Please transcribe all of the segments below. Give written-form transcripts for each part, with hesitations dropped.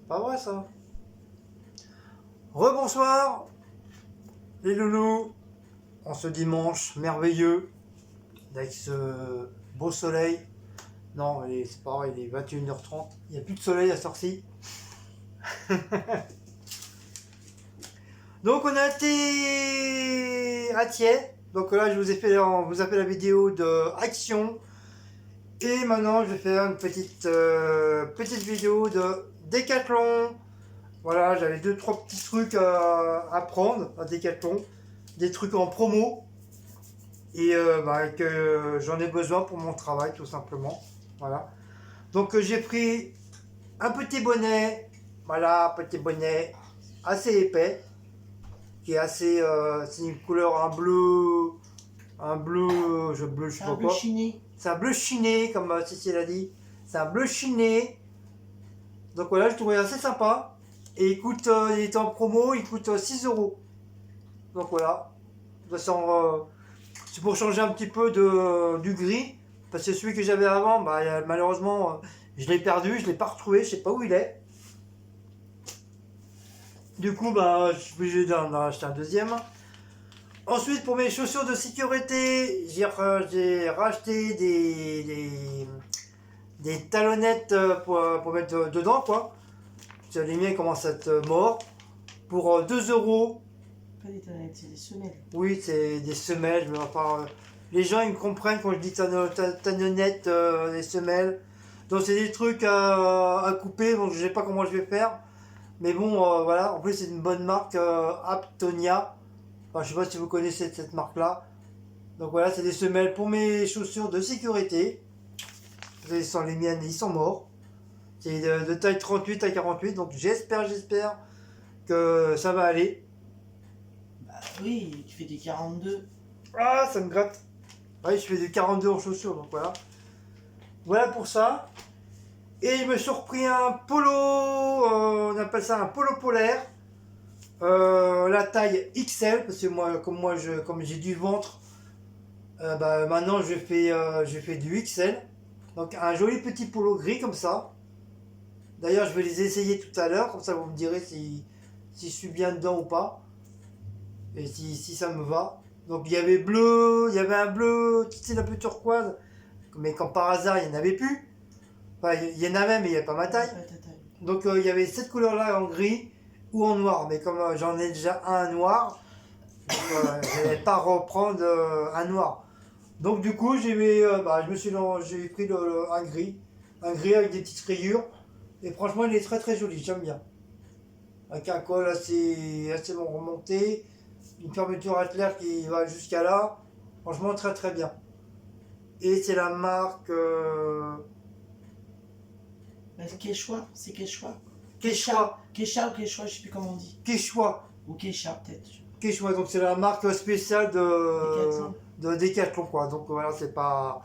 Pas vrai ça. Rebonsoir les loulous, en ce dimanche merveilleux, avec ce beau soleil. Non, c'est pas vrai, il est 21h30, il n'y a plus de soleil à Sorcy. Donc on a été à Thiers. Donc là je vous ai fait, vous a fait la vidéo de Action. Et maintenant je vais faire une petite vidéo de Décathlon. Voilà, j'avais 2-3 petits trucs à prendre à Décathlon. Des trucs en promo. Et que j'en ai besoin pour mon travail tout simplement. Voilà. Donc j'ai pris un petit bonnet. Voilà, petit bonnet assez épais. Qui est assez, c'est une couleur, un bleu, je sais pas quoi. Chiné. C'est un bleu chiné, comme Cécile a dit. C'est un bleu chiné. Donc voilà, je trouvais assez sympa. Et il coûte, il est en promo, il coûte 6 euros. Donc voilà. De toute façon, c'est pour changer un petit peu du gris. Parce que celui que j'avais avant, malheureusement, je l'ai perdu, je l'ai pas retrouvé, je sais pas où il est. Du coup, je suis obligé d'en acheter un deuxième. Ensuite, pour mes chaussures de sécurité, j'ai racheté des talonnettes pour mettre dedans, quoi. Les miens commencent à être morts. Pour 2 euros. Pas des talonnettes, c'est des semelles. Oui, c'est des semelles. Mais enfin, les gens, ils me comprennent quand je dis talonnettes, des semelles. Donc, c'est des trucs à couper. Donc, je sais pas comment je vais faire. Mais bon, voilà. En plus, c'est une bonne marque, Aptonia. Enfin, je sais pas si vous connaissez cette marque-là. Donc voilà, c'est des semelles pour mes chaussures de sécurité. Ce sont les miennes, ils sont morts. C'est de taille 38 à 48. Donc j'espère que ça va aller. Bah oui, tu fais des 42. Ah, ça me gratte. Oui, je fais du 42 en chaussures, donc voilà. Voilà pour ça. Et je me suis repris un polo, on appelle ça un polo polaire. La taille XL, parce que moi, comme j'ai du ventre, maintenant je fais du XL. Donc un joli petit polo gris comme ça. D'ailleurs je vais les essayer tout à l'heure, comme ça vous me direz si je suis bien dedans ou pas. Et si ça me va. Donc il y avait un bleu, tu sais, un peu turquoise. Mais comme par hasard il n'y en avait plus. Enfin il y en avait mais il n'y avait pas ma taille. Donc il y avait cette couleur là en gris ou en noir. Mais comme j'en ai déjà un noir, je n'allais pas reprendre un noir. Donc du coup j'ai pris un gris avec des petites rayures et franchement il est très très joli, j'aime bien. Avec un col assez bon remonté, une fermeture éclair qui va jusqu'à là, franchement très très bien. Et c'est la marque Quechua, c'est Quechua. Quechua. Quechua ou Quechua, je sais plus comment on dit. Quechua. Ou Quechua peut-être. Quechua, donc c'est la marque spéciale de Decathlon quoi. Donc voilà, c'est pas,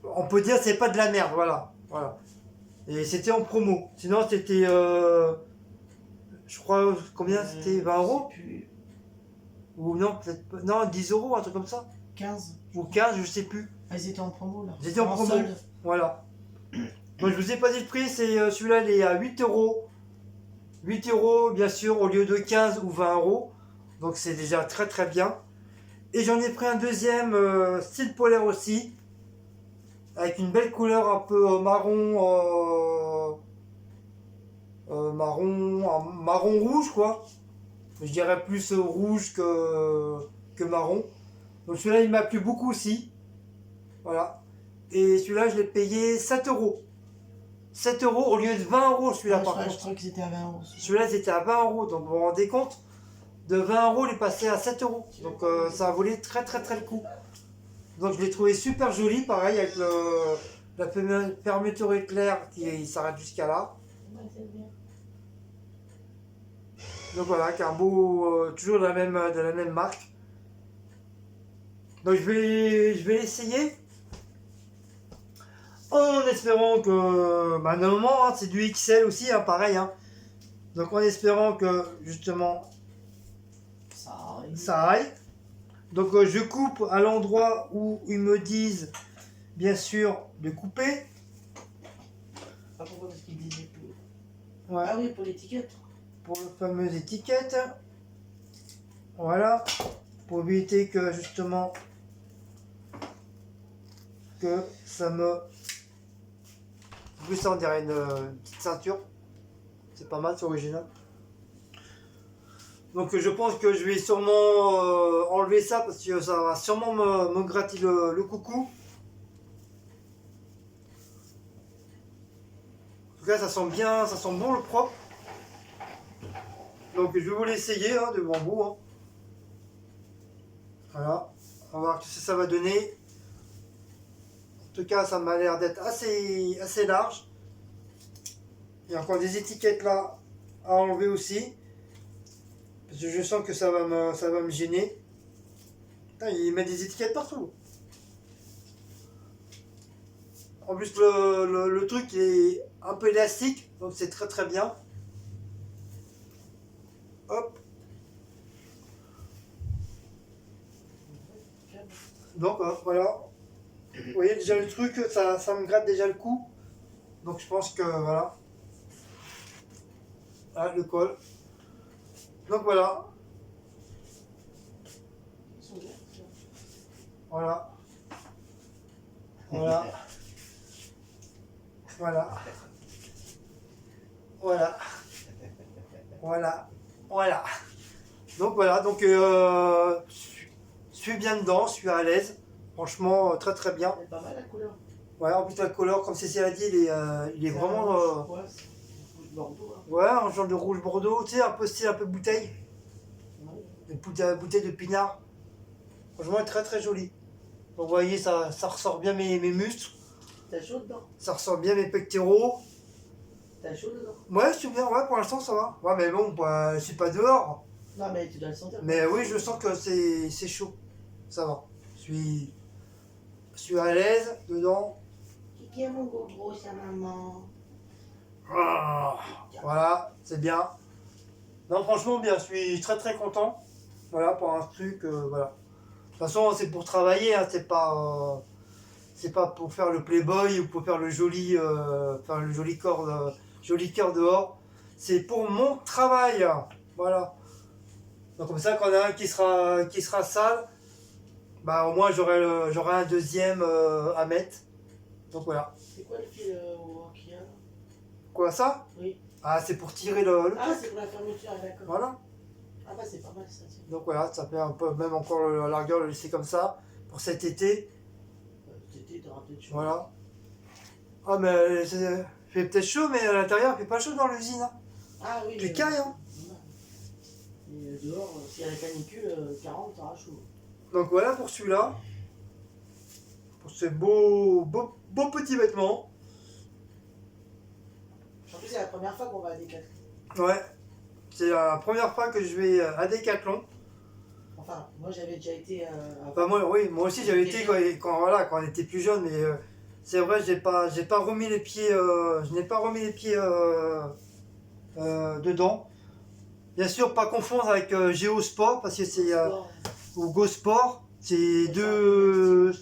on peut dire c'est pas de la merde, voilà. Et c'était en promo. Sinon c'était, je crois, combien c'était, 20 euros ou non, peut-être pas, non, 10 euros, un truc comme ça. 15. Ou 15, je sais plus. Ah, ils étaient en promo là. Ils étaient en promo. Solde. Voilà. Donc je vous ai pas dit le prix, c'est celui-là il est à 8 euros. 8 euros bien sûr au lieu de 15 ou 20 euros. Donc c'est déjà très très bien. Et j'en ai pris un deuxième style polaire aussi. Avec une belle couleur un peu marron rouge quoi. Je dirais plus rouge que marron. Donc celui-là il m'a plu beaucoup aussi. Voilà. Et celui-là je l'ai payé 7 euros. 7 euros au lieu de 20 euros celui-là par contre. Je crois qu'ils étaient à 20 euros. Celui-là c'était à 20 euros. Donc vous vous rendez compte, de 20 euros il est passé à 7 euros. Donc ça a volé très très très le coup. Donc je l'ai trouvé super joli, pareil avec la fermeture éclair qui s'arrête jusqu'à là. Donc voilà, avec un beau, toujours de la même marque. Donc je vais l'essayer. En espérant que, normalement, c'est du XL aussi, pareil. Donc en espérant que justement ça aille. Donc je coupe à l'endroit où ils me disent, bien sûr, de couper. Pas pourquoi, parce qu'ils disaient que Ouais, Ah oui, pour l'étiquette. pour la fameuse étiquette. Voilà. Pour éviter que justement que ça me... En plus ça on dirait une petite ceinture. C'est pas mal, c'est original. Donc je pense que je vais sûrement enlever ça parce que ça va sûrement me gratter le coucou. En tout cas ça sent bien, ça sent bon le propre. Donc je vais vous l'essayer hein, devant vous. Hein. Voilà, on va voir ce que ça va donner. En tout cas ça m'a l'air d'être assez large. Il y a encore des étiquettes là à enlever aussi. Parce que je sens que ça va me gêner. Putain, il met des étiquettes partout. En plus le truc il est un peu élastique, donc c'est très très bien. Hop. Donc voilà. Vous voyez déjà le truc, ça me gratte déjà le cou. Donc je pense que voilà. Ah, le col. Donc voilà. Ils sont bien. Voilà. Voilà. Voilà. Voilà. Voilà. Voilà. Donc voilà, donc je suis bien dedans, je suis à l'aise. Franchement, très très bien. C'est pas mal la couleur. Ouais, en plus la couleur, comme Cécile a dit, il est C'est vraiment... un rouge, ouais, c'est un rouge Bordeaux. Hein. ouais, un genre de rouge bordeaux, tu sais, un peu style, un peu bouteille. Ouais. Une bouteille de pinard. Franchement, elle est très très jolie. Donc vous voyez, ça ressort bien mes muscles. T'as chaud dedans? Ça ressort bien mes pectoraux. T'as chaud dedans? Ouais, je suis bien, ouais, pour l'instant ça va. Ouais, mais bon, bah, je suis pas dehors. Non, mais tu dois le sentir. Mais oui, je sens que c'est chaud. Ça va. Je suis à l'aise dedans. Qui est mon gros sa maman? Ah, voilà, c'est bien. Non, franchement, bien, je suis très très content. Voilà, pour un truc, voilà. De toute façon, c'est pour travailler, hein, c'est pas pour faire le playboy ou pour faire le joli joli cœur dehors. C'est pour mon travail. Voilà. Donc comme ça, quand il y en a un qui sera sale, bah au moins j'aurai un deuxième à mettre. Donc voilà. C'est quoi le fil qu'il y a là? Quoi ça? Oui. Ah, c'est pour tirer le Ah, truc. c'est pour la fermeture, ah, d'accord. Voilà. Ah, bah, c'est pas mal ça. Tiens. Donc voilà, ça fait un peu, même encore la largeur, le laisser comme ça pour cet été. T'étais, t'auras peut-être chaud. Voilà. Ah, mais il fait peut-être chaud, mais à l'intérieur, il fait pas chaud dans l'usine. Hein. Ah oui. Tu cailles, hein. Et dehors, s'il y a la canicule, 40, t'auras chaud. Donc voilà pour celui-là. Pour ce beau petit vêtement. En plus, c'est la première fois qu'on va à Decathlon. Ouais. C'est la première fois que je vais à Decathlon. Enfin, moi j'avais déjà été. Enfin, moi aussi j'avais été voilà, quand on était plus jeune, mais c'est vrai, j'ai pas remis les pieds, je n'ai pas remis les pieds dedans. Bien sûr, pas confondre avec Géosport parce que c'est ou Go Sport, c'est deux,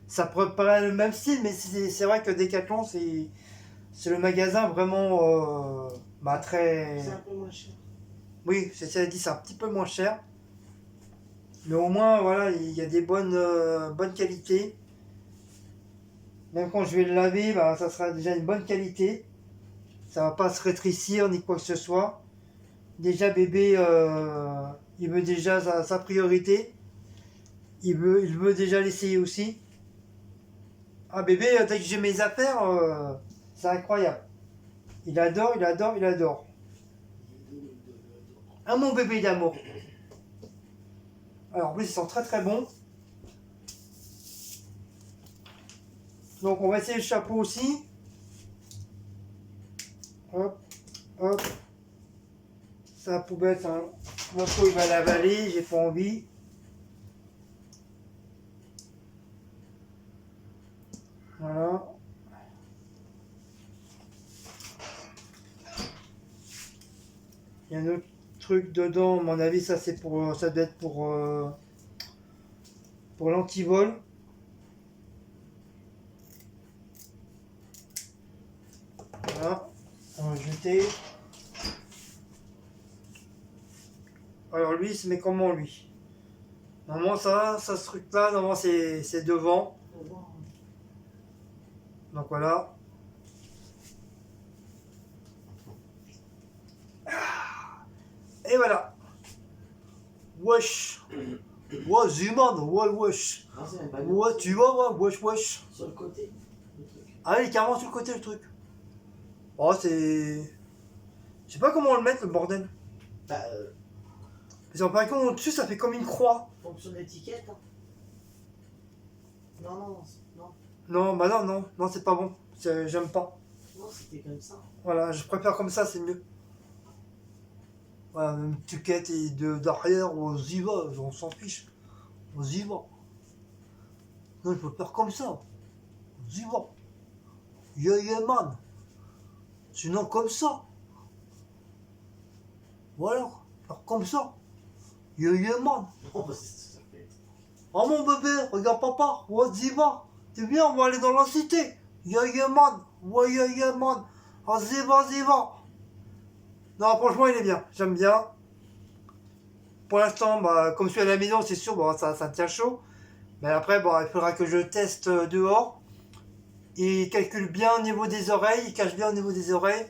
ça pourrait paraître le même style, mais c'est vrai que Decathlon c'est le magasin vraiment très. C'est un peu moins cher. Oui, ça dit, c'est un petit peu moins cher. Mais au moins, voilà, il y a des bonnes qualités. Même quand je vais le laver, bah, ça sera déjà une bonne qualité. Ça va pas se rétrécir ni quoi que ce soit. Déjà, bébé, il veut déjà sa priorité. Il veut déjà l'essayer aussi. Ah, bébé, dès que j'ai mes affaires, c'est incroyable. Il adore, il adore, il adore. Ah, mon bébé d'amour. Alors, en plus, ils sont très très bons. Donc, on va essayer le chapeau aussi. Hop, hop. Ça, la poubelle, ça, mon pot, il va l'avaler, j'ai pas envie. Voilà. Il y a un autre truc dedans, à mon avis, ça c'est pour, ça doit être pour l'antivol. Voilà, on va jeter. Alors lui, il se met comment lui? Normalement, ça ce truc-là, normalement, c'est devant. Faut voir. Donc voilà. Et voilà. Wesh. Ouais, Zuman, ouais, wesh. Non, c'est même pas Ouais, tu vois, ouais, wesh, wesh. sur le côté, le truc. Ah, il est carrément sur le côté, le truc. Oh, c'est... Je sais pas comment on le met, le bordel. Bah, Mais en par contre, au-dessus, ça fait comme une croix. fonction d'étiquette. Hein. Non, non, non. Non, bah non, non, non, c'est pas bon. J'aime pas. Non, c'était comme ça. Voilà, je préfère comme ça, c'est mieux. Voilà, une étiquette et derrière, on y va, on s'en fiche. On y va. Non, il faut faire comme ça. On y va. Yeah, yeah, man. Sinon, comme ça. Voilà, faire comme ça. Yeah, yeah, man. Non, bah, c'est ça fait. Oh mon bébé, regarde papa, on y va. C'est bien, on va aller dans la cité. Yeah, yeah, man. Ouais, yeah, yeah, man. Vas-y, va. Non, franchement, il est bien. J'aime bien. Pour l'instant, bah, comme je suis à la maison, c'est sûr, bon, ça tient chaud. Mais après, bon, il faudra que je teste dehors. Il calcule bien au niveau des oreilles, il cache bien au niveau des oreilles.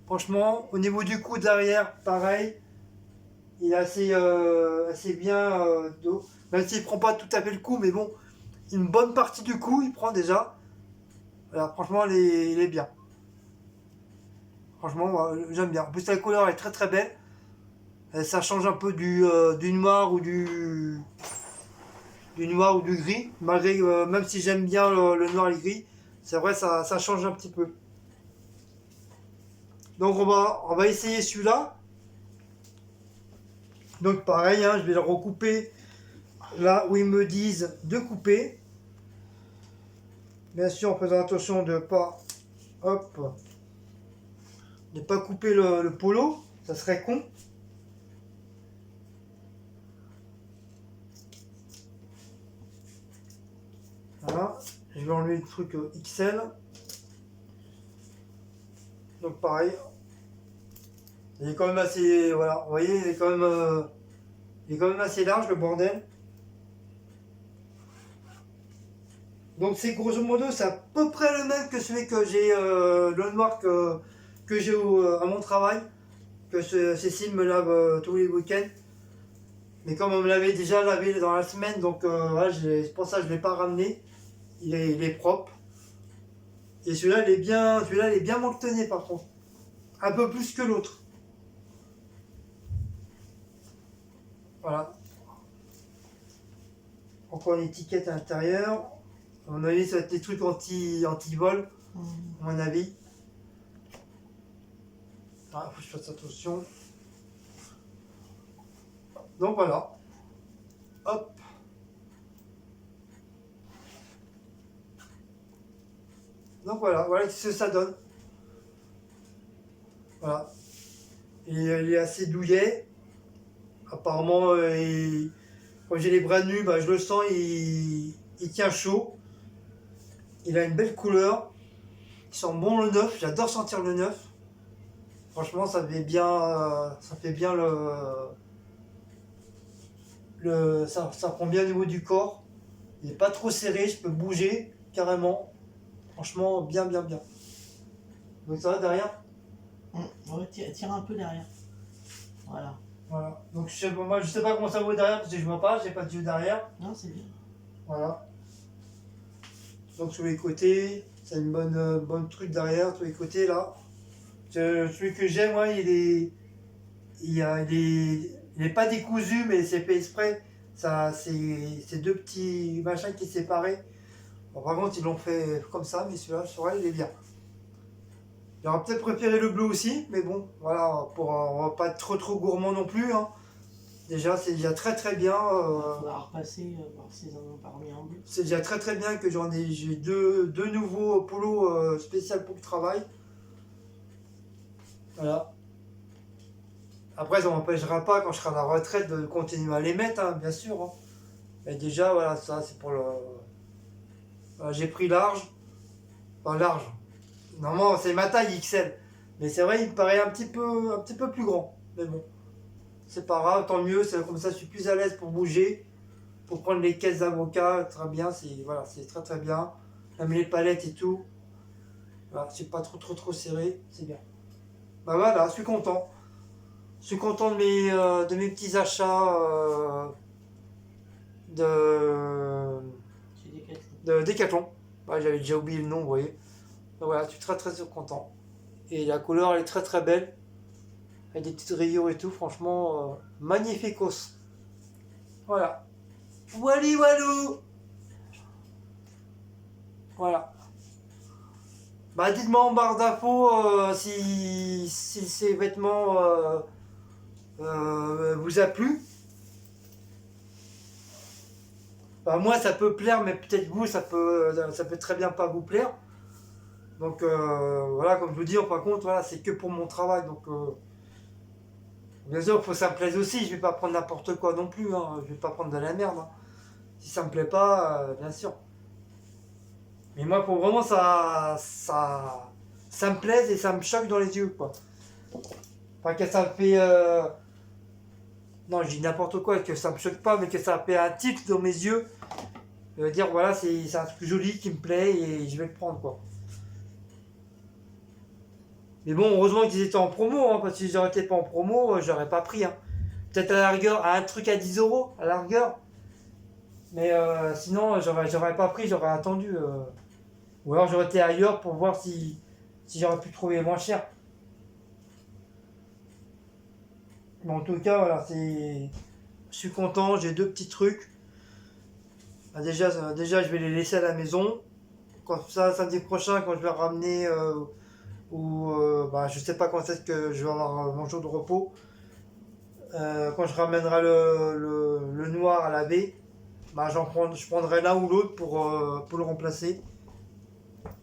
Franchement, au niveau du cou derrière, pareil. Il est assez bien dos. Même s'il prend pas tout à fait le coup, mais bon, une bonne partie du cou, il prend déjà. Voilà, franchement, il est bien. Franchement, j'aime bien. En plus, la couleur est très très belle. Ça change un peu du noir ou du noir ou du gris. Malgré, même si j'aime bien le noir et le gris, c'est vrai, ça change un petit peu. Donc, on va essayer celui-là. Donc, pareil, hein, je vais le recouper là où ils me disent de couper. Bien sûr, en faisant attention de pas, hop, de pas couper le polo, ça serait con. Voilà, je vais enlever le truc XL. Donc pareil, il est quand même assez, voilà, vous voyez, il est quand même assez large le bordel. Donc c'est grosso modo, c'est à peu près le même que celui que j'ai, le noir que j'ai à mon travail, que Cécile me lave tous les week-ends. Mais comme on me l'avait déjà lavé dans la semaine, donc voilà, c'est pour ça que je ne l'ai pas ramené. Il est propre. Et celui-là, il est bien molletonné par contre. Un peu plus que l'autre. Voilà. Encore une étiquette à l'intérieur. À mon avis, ça va être des trucs anti-vol, à mon avis. Ah, faut que je fasse attention. Donc voilà. Hop. Donc voilà ce que ça donne. Voilà. Il est assez douillet. Apparemment, quand j'ai les bras nus, bah, je le sens, il tient chaud. Il a une belle couleur. Il sent bon le neuf. J'adore sentir le neuf. Franchement, ça fait bien ça prend bien au niveau du corps. Il n'est pas trop serré, je peux bouger carrément. Franchement, bien. Donc ça va derrière. Ouais, tire un peu derrière. Voilà. Voilà. Donc moi, je sais pas comment ça vaut derrière parce que je vois pas, j'ai pas de yeux derrière. Non, c'est bien. Voilà. Donc sur les côtés, c'est une bonne truc derrière, tous les côtés là. Celui que j'aime, moi, il est pas décousu, mais c'est fait exprès. Ça, c'est deux petits machins qui sont séparés. Bon, par contre, ils l'ont fait comme ça, mais celui-là, sur elle, il est bien. J'aurais peut-être préféré le bleu aussi, mais bon, voilà, on va pas être trop gourmand non plus. Hein. Déjà, c'est déjà très bien. Il faudra repasser, voir s'ils en ont pas remis en bleu. C'est déjà très bien que j'ai deux nouveaux polos spéciaux pour le travail. Voilà. Après, ça m'empêchera pas quand je serai à la retraite de continuer à les mettre, hein, bien sûr. Hein. Mais déjà, voilà, ça c'est pour le. Voilà, j'ai pris large. Enfin, large. Normalement, c'est ma taille XL. Mais c'est vrai, il me paraît un petit peu plus grand. Mais bon. c'est pas grave, tant mieux, c'est comme ça je suis plus à l'aise pour bouger, pour prendre les caisses d'avocats, très bien, c'est très très bien. Même les palettes et tout. Voilà, c'est pas trop serré, c'est bien. Bah voilà, je suis content. Je suis content de mes petits achats de, C'est des quêtes. de Decathlon. Ouais, j'avais déjà oublié le nom, vous voyez. Donc voilà, je suis très content. Et la couleur elle est très très belle. Avec des petites rayures et tout, franchement, magnificos. Voilà. Wally Walou. Voilà. Bah dites-moi en barre d'infos si ces vêtements vous a plu. Bah, moi ça peut plaire, mais peut-être vous ça peut très bien pas vous plaire. Donc voilà, comme je vous dis, par contre, voilà, c'est que pour mon travail. Donc bien sûr, il faut que ça me plaise aussi. Je vais pas prendre n'importe quoi non plus. Hein. Je vais pas prendre de la merde. Hein. Si ça me plaît pas, bien sûr. Mais moi, pour vraiment ça me plaise et ça me choque dans les yeux, quoi. Enfin, que ça me fait. Non, je dis n'importe quoi, que ça me choque pas, mais que ça fait un tilt dans mes yeux. Dire, voilà, c'est un truc joli qui me plaît et je vais le prendre, quoi. Mais bon, heureusement qu'ils étaient en promo, hein, parce que si j'aurais été pas en promo, j'aurais pas pris. Hein. Peut-être à la rigueur, à un truc à 10 euros, à la rigueur. Mais sinon, j'aurais pas pris, j'aurais attendu. Ou alors j'aurais été ailleurs pour voir si j'aurais pu trouver moins cher. Mais en tout cas, voilà, je suis content, j'ai deux petits trucs. Bah, déjà, je vais les laisser à la maison. Comme ça, samedi prochain, quand je vais ramener, bah, je sais pas quand est-ce que je vais avoir mon jour de repos. Quand je ramènerai le noir à laver, bah, je prendrai l'un ou l'autre pour le remplacer.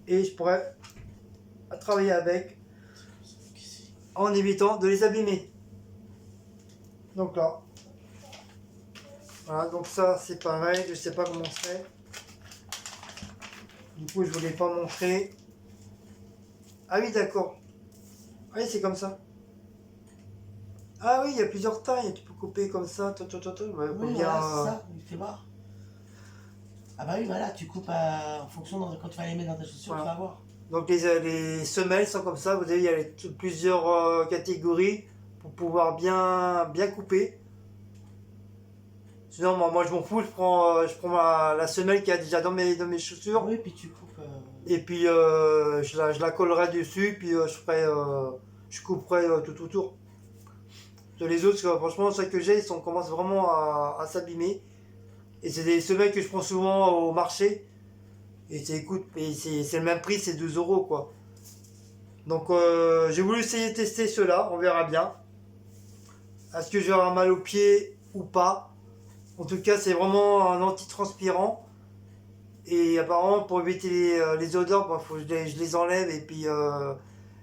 Et je pourrais travailler avec en évitant de les abîmer. Donc là, voilà, donc ça c'est pareil, je sais pas comment c'est. Du coup, je voulais pas montrer. Ah oui, d'accord. Ah oui, c'est comme ça. Ah oui, il y a plusieurs tailles, tu peux couper comme ça. Ouais, Oui, bien, voilà, c'est ça, il fait voir. Ah bah oui, voilà, tu coupes en fonction quand tu vas les mettre dans ta chaussure, voilà. tu vas voir. Donc les semelles sont comme ça, vous avez il y a plusieurs catégories pour pouvoir bien couper. Sinon moi je m'en fous, je prends la semelle qui a déjà dans mes chaussures. Oui, puis tu coupes. Et puis je la collerai dessus, puis je couperai tout autour. Les autres, franchement, celles que j'ai, commencent vraiment à s'abîmer. Et c'est des semelles que je prends souvent au marché. Et c'est le même prix, c'est 2 euros quoi. Donc j'ai voulu essayer de tester cela, on verra bien. Est-ce que j'aurai mal aux pieds ou pas? En tout cas, c'est vraiment un antitranspirant. Et apparemment, pour éviter les odeurs, il faut que je les enlève et puis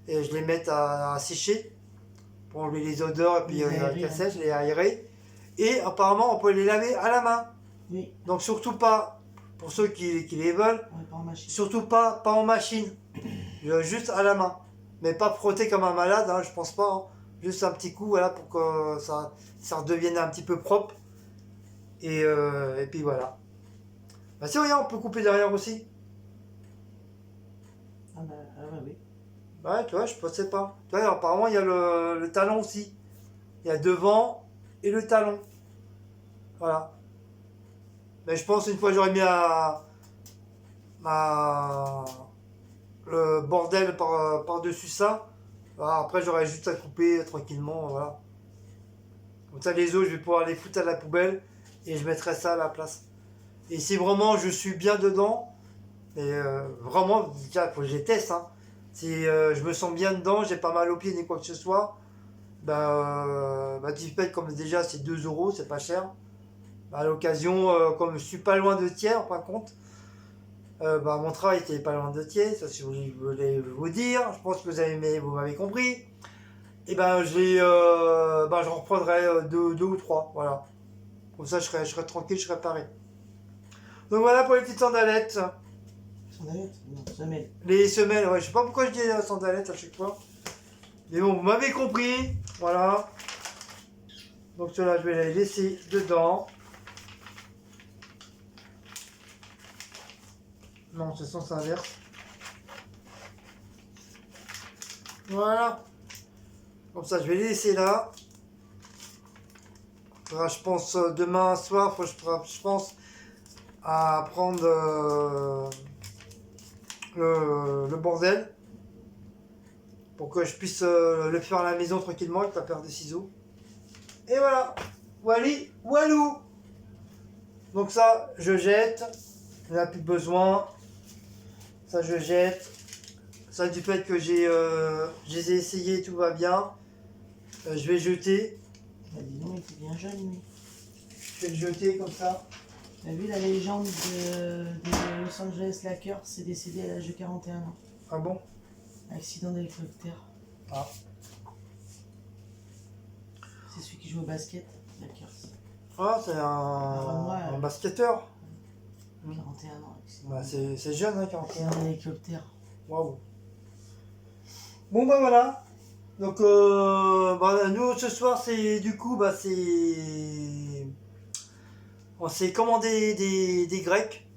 et je les mette à sécher pour enlever les odeurs et puis Les aérer, avec la sèche, les aérer. Et apparemment, on peut les laver à la main. Oui, Donc surtout pas, pour ceux qui les veulent, on est pas en machine. surtout pas en machine. Juste à la main. Mais pas frotter comme un malade, hein, je pense pas. Hein. Juste un petit coup, voilà, pour que ça redevienne un petit peu propre. Et puis voilà. Bah si, regarde, on peut couper derrière aussi. Ah bah oui. Ouais, tu vois, je pensais pas. Tu vois, apparemment, il y a le talon aussi. Il y a devant et le talon. Voilà. Mais je pense une fois j'aurais mis le bordel par-dessus ça. Voilà, après, j'aurais juste à couper tranquillement. Voilà. Comme ça, les os, je vais pouvoir les foutre à la poubelle et je mettrai ça à la place. Et si vraiment je suis bien dedans, et vraiment, déjà, il faut que je les teste. Hein. Si je me sens bien dedans, j'ai pas mal aux pieds ni quoi que ce soit, bah, Tipette, comme déjà c'est 2 euros, c'est pas cher. Bah, à l'occasion, comme je suis pas loin de Thiers, en fin de compte, bah, mon travail était pas loin de Thiers, ça si je voulais vous dire, je pense que vous m'avez compris. Et ben je reprendrai deux ou trois, voilà. Comme ça je serai tranquille, je serai paré. Donc voilà pour les petites sandalettes. Sandalette? Non, semelle. Les semelles, ouais, je sais pas pourquoi je dis sandalettes à chaque fois. Mais bon, vous m'avez compris, voilà. Donc cela, je vais les laisser dedans. Non, c'est sens inverse. Voilà. Comme ça, je vais les laisser là. Je pense demain soir, je pense à prendre le bordel pour que je puisse le faire à la maison tranquillement avec la paire de ciseaux. Et voilà. Wally, walou. Donc ça, je jette. Il n'y en a plus besoin. Ça, je jette. Ça, du fait que je les ai essayés, tout va bien. Je vais jeter. Bah dis donc, il était bien jeune lui. Je vais le jeter comme ça. T'as vu la légende de Los Angeles Lakers, c'est décédé à l'âge de 41 ans. Ah bon? Accident d'hélicoptère. Ah. C'est celui qui joue au basket, Lakers. Ah, c'est moi, un basketteur. 41 ans, accident. Bah, c'est jeune, hein, 41 Accident ans. d'hélicoptère. Waouh. Bon, bah voilà. Donc, nous, ce soir, c'est du coup, on s'est commandé des grecs.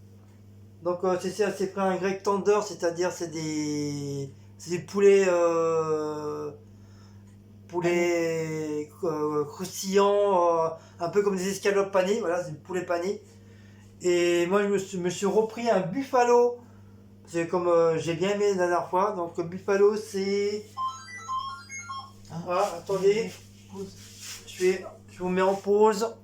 Donc, c'est ça, c'est pris un grec tender, c'est-à-dire, c'est des poulets, croustillants, un peu comme des escalopes panées. Voilà, c'est des poulets panés. Et moi, je me suis repris un buffalo. C'est comme j'ai bien aimé la dernière fois. Donc, le buffalo, c'est. Ah, attendez. Pause. Je vous mets en pause.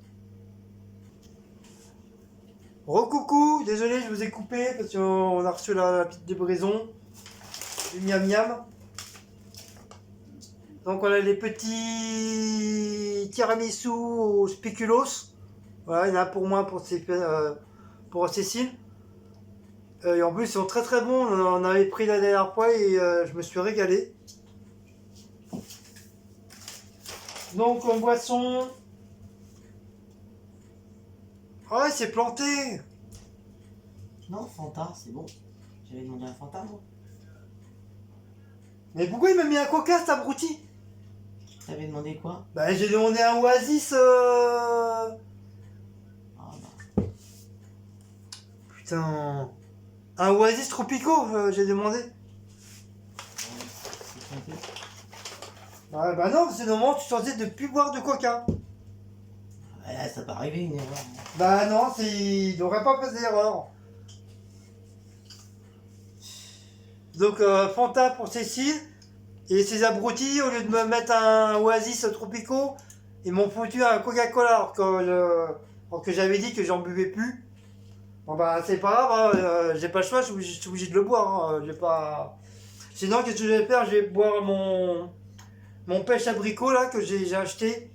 Recoucou, désolé, je vous ai coupé parce qu'on a reçu la petite débraison. Du miam miam. Donc, on a les petits tiramisu au spéculoos. Voilà, il y en a pour moi, pour Cécile. Et en plus, ils sont très très bons. On en avait pris la dernière fois et je me suis régalé. Donc, en boisson. Ah ouais, c'est planté. Non, Fanta, c'est bon. J'avais demandé un Fanta, moi. Mais pourquoi il m'a mis un coca, cet abruti? T'avais demandé quoi? Bah, j'ai demandé un Oasis. Ah bah. Putain. Un Oasis Tropico, j'ai demandé. C'est trompé. Bah non, c'est normalement, tu es censé de plus boire de coca. Ah, là, ça peut arriver une erreur. Bah non, il devrait pas faire d'erreur. Donc Fanta pour Cécile. Et ces abrutis, au lieu de me mettre un Oasis Tropico, ils m'ont foutu un Coca-Cola alors que j'avais dit que j'en buvais plus. Bon bah c'est pas grave, hein, j'ai pas le choix, je suis obligé de le boire. Hein, j'ai pas... Sinon qu'est-ce que je vais faire? Je vais boire mon pêche abricot là que j'ai acheté.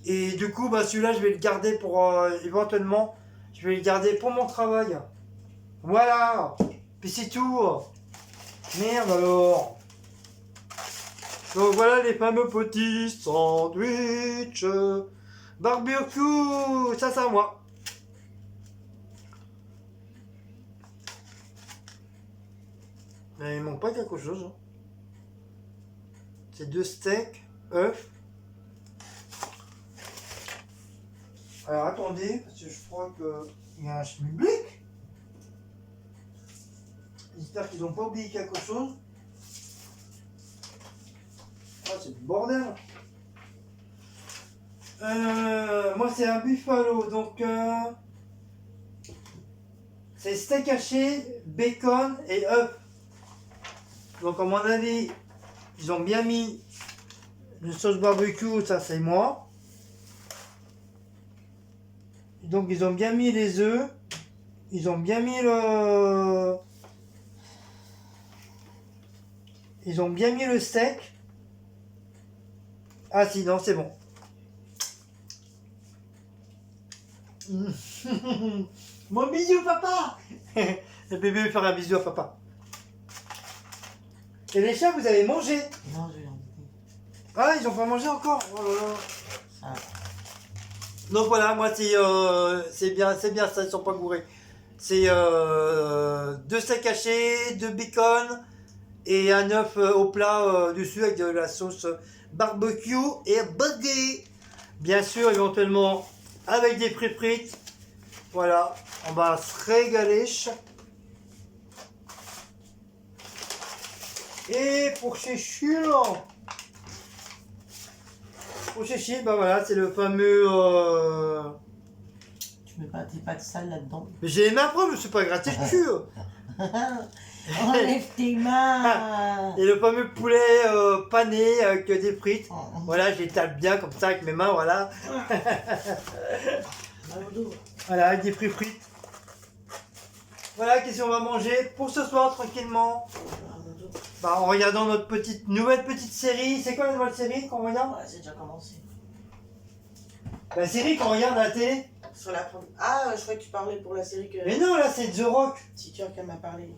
Et du coup bah celui-là je vais le garder pour éventuellement, je vais le garder pour mon travail. Voilà. Puis c'est tout. Merde alors. Donc voilà les fameux petits sandwichs barbecue. Ça c'est à moi. Mais il manque pas quelque chose. Hein. C'est 2 steaks, œufs. Alors attendez, parce que je crois qu'il y a un schmilblick. J'espère qu'ils n'ont pas oublié quelque chose. Ah, c'est du bordel. Moi, c'est un buffalo, donc c'est steak haché, bacon et œufs. Donc, à mon avis, ils ont bien mis une sauce barbecue, ça c'est moi. Donc, ils ont bien mis les œufs. Ils ont bien mis Ils ont bien mis le steak. Ah si, non, c'est bon. Mon bisou, papa. Le bébé veut faire un bisou à papa. Et les chats, vous avez mangé? Non, je vais en goûter. Ah, ils ont pas mangé encore? Oh là là. Ah. Donc voilà, moi c'est bien ça, ils sont pas gourés. C'est 2 steaks hachés, 2 bacon et un œuf au plat dessus avec de la sauce barbecue et buggy. Bien sûr, éventuellement, avec des frites. Voilà, on va se régaler. Et pour chez Chiant, bah voilà, c'est le fameux. Tu mets pas tes pâtes sales là-dedans. Mais j'ai les mains propres, je me suis pas gratté le cul. Enlève tes mains. Et le fameux poulet pané avec des frites. Voilà, je l'étale bien comme ça avec mes mains, voilà. Voilà, avec des frites. Voilà, qu'est-ce qu'on va manger pour ce soir tranquillement. Bah, en regardant notre nouvelle petite série. C'est quoi la nouvelle série qu'on regarde? Ouais, c'est déjà commencé. La série qu'on regarde à la télé. Sur la première. Ah, je croyais que tu parlais pour la série que. Mais non, là c'est The Rock. Si tu as qu'elle m'a parlé.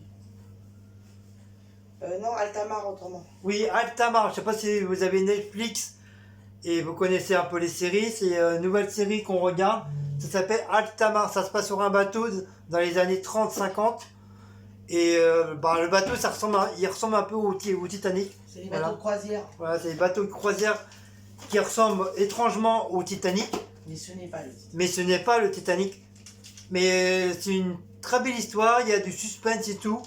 Non, Altamar autrement. Oui, Altamar. Je sais pas si vous avez Netflix et vous connaissez un peu les séries. C'est une nouvelle série qu'on regarde. Ça s'appelle Altamar. Ça se passe sur un bateau dans les années 30-50. Et bah, le bateau, il ressemble un peu au Titanic. C'est les bateaux de croisière. Voilà, c'est des bateaux de croisière qui ressemblent étrangement au Titanic. Mais ce n'est pas le Titanic. Mais ce n'est pas le Titanic. Mais c'est une très belle histoire. Il y a du suspense et tout.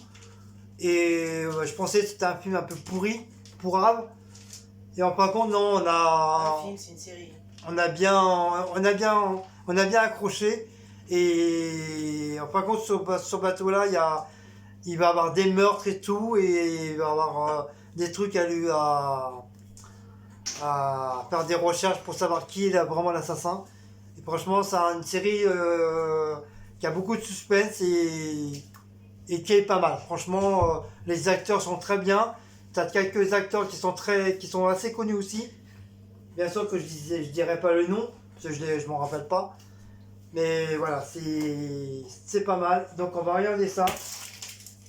Et je pensais que c'était un film un peu pourrave. Et en fin de compte, non, Un film, c'est une série. on a bien accroché. Et en fin de compte, sur ce bateau-là, il va y avoir des meurtres et tout, et il va y avoir des trucs à faire des recherches pour savoir qui est vraiment l'assassin. Et franchement, c'est une série qui a beaucoup de suspense et qui est pas mal. Franchement, les acteurs sont très bien. Tu as quelques acteurs qui sont assez connus aussi. Bien sûr que je dirais pas le nom, parce que je m'en rappelle pas. Mais voilà, c'est pas mal. Donc on va regarder ça.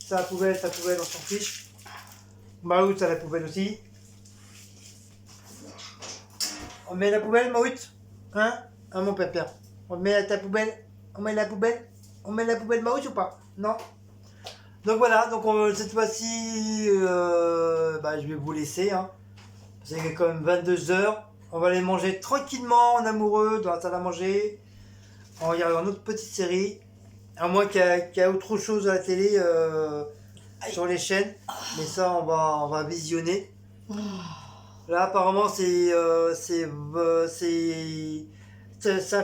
Ça, la poubelle, on s'en fiche. Maout, à la poubelle aussi. On met la poubelle, Maout? Hein? Hein, mon pépère? On met ta poubelle? On met la poubelle? On met la poubelle, Maout, ou pas? Non? Donc voilà, donc cette fois-ci, bah, je vais vous laisser. Hein. C'est quand même 22h. On va aller manger tranquillement en amoureux dans la salle à manger. En regardant notre petite série. À moins qu'il y ait autre chose à la télé sur les chaînes. Mais ça, on va visionner. Là, apparemment, c'est un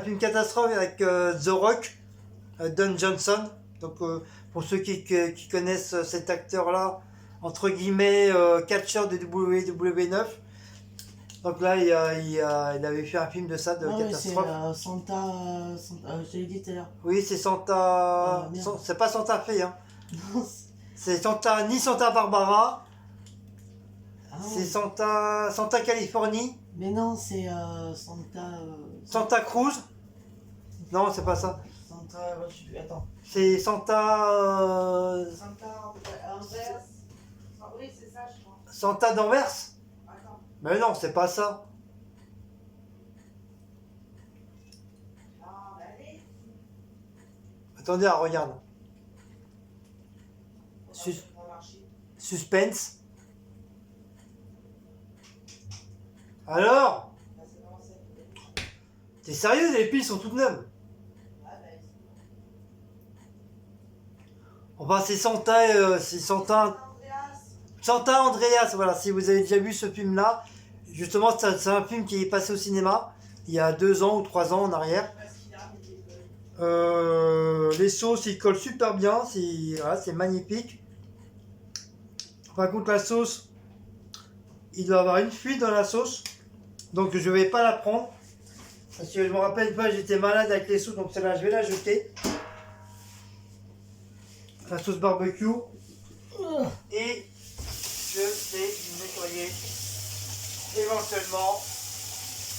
film catastrophe avec The Rock, Don Johnson. Donc, pour ceux qui connaissent cet acteur-là, entre guillemets, catcheur de WWE9. Donc là, il avait fait un film de ça, de catastrophe. C'est Santa, je te l'ai dit tout à l'heure. Oui, c'est Santa. C'est pas Santa Fe, hein. C'est ni Santa Barbara. C'est Santa Californie. Mais non, c'est Santa. Santa Cruz. Non, c'est pas ça. Santa. Attends. C'est Santa. Santa Anvers. Oui, c'est ça, je crois. Santa d'Anvers. Attends. Mais non, c'est pas ça. Ah, bah allez. Attendez, regarde. Suspense. Alors? T'es sérieux? Les piles sont toutes neuves. Enfin, c'est Santa Andreas. Voilà, si vous avez déjà vu ce film-là, justement, c'est un film qui est passé au cinéma il y a 2 ans ou 3 ans en arrière. Les sauces, ils collent super bien, c'est magnifique. Par contre, la sauce, il doit y avoir une fuite dans la sauce, donc je vais pas la prendre. Parce que je me rappelle une fois, j'étais malade avec les sauces, donc celle-là, je vais la jeter. La sauce barbecue. Et je vais nettoyer éventuellement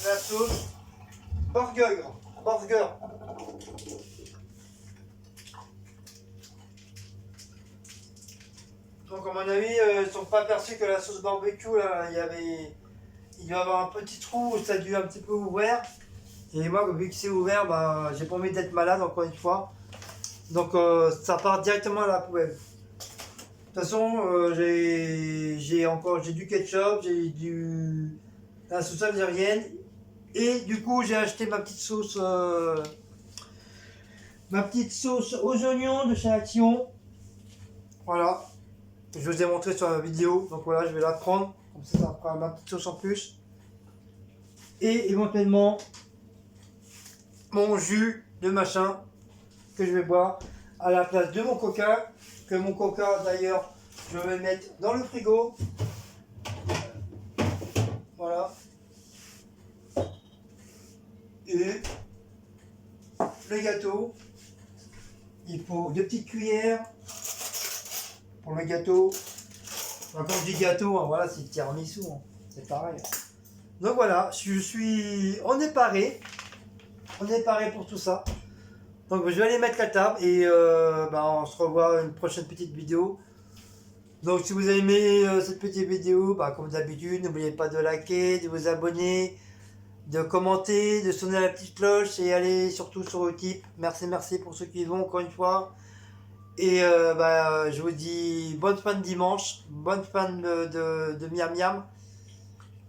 la sauce burger. Donc à mon avis, ils ne sont pas aperçus que la sauce barbecue, là, il doit y avoir un petit trou où ça a dû un petit peu ouvert. Et moi, vu que c'est ouvert, bah, j'ai pas envie d'être malade encore une fois. Donc ça part directement à la poubelle. De toute façon, j'ai du ketchup, j'ai la sauce algérienne Et du coup, j'ai acheté ma petite sauce aux oignons de chez Action. Voilà. Je vous ai montré sur la vidéo. Donc voilà, je vais la prendre. Comme ça, ça me fera ma petite sauce en plus. Et éventuellement, mon jus de machin que je vais boire à la place de mon coca. Que mon coca, d'ailleurs, je vais le mettre dans le frigo. Voilà. Et le gâteau, il faut 2 petites cuillères pour le gâteau. Enfin, quand je dis gâteau, hein, voilà, c'est tiramisu, hein, c'est pareil. Donc voilà, on est paré pour tout ça. Donc je vais aller mettre la table et on se revoit une prochaine petite vidéo. Donc si vous avez aimé cette petite vidéo, comme d'habitude, n'oubliez pas de liker, de vous abonner, de commenter, de sonner la petite cloche et allez surtout sur Utip. Merci pour ceux qui y vont encore une fois. Et je vous dis bonne fin de dimanche, bonne fin de miam miam.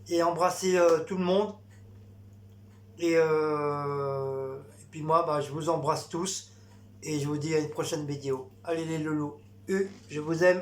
Et embrassez tout le monde. Et puis moi, je vous embrasse tous. Et je vous dis à une prochaine vidéo. Allez les lolos, je vous aime.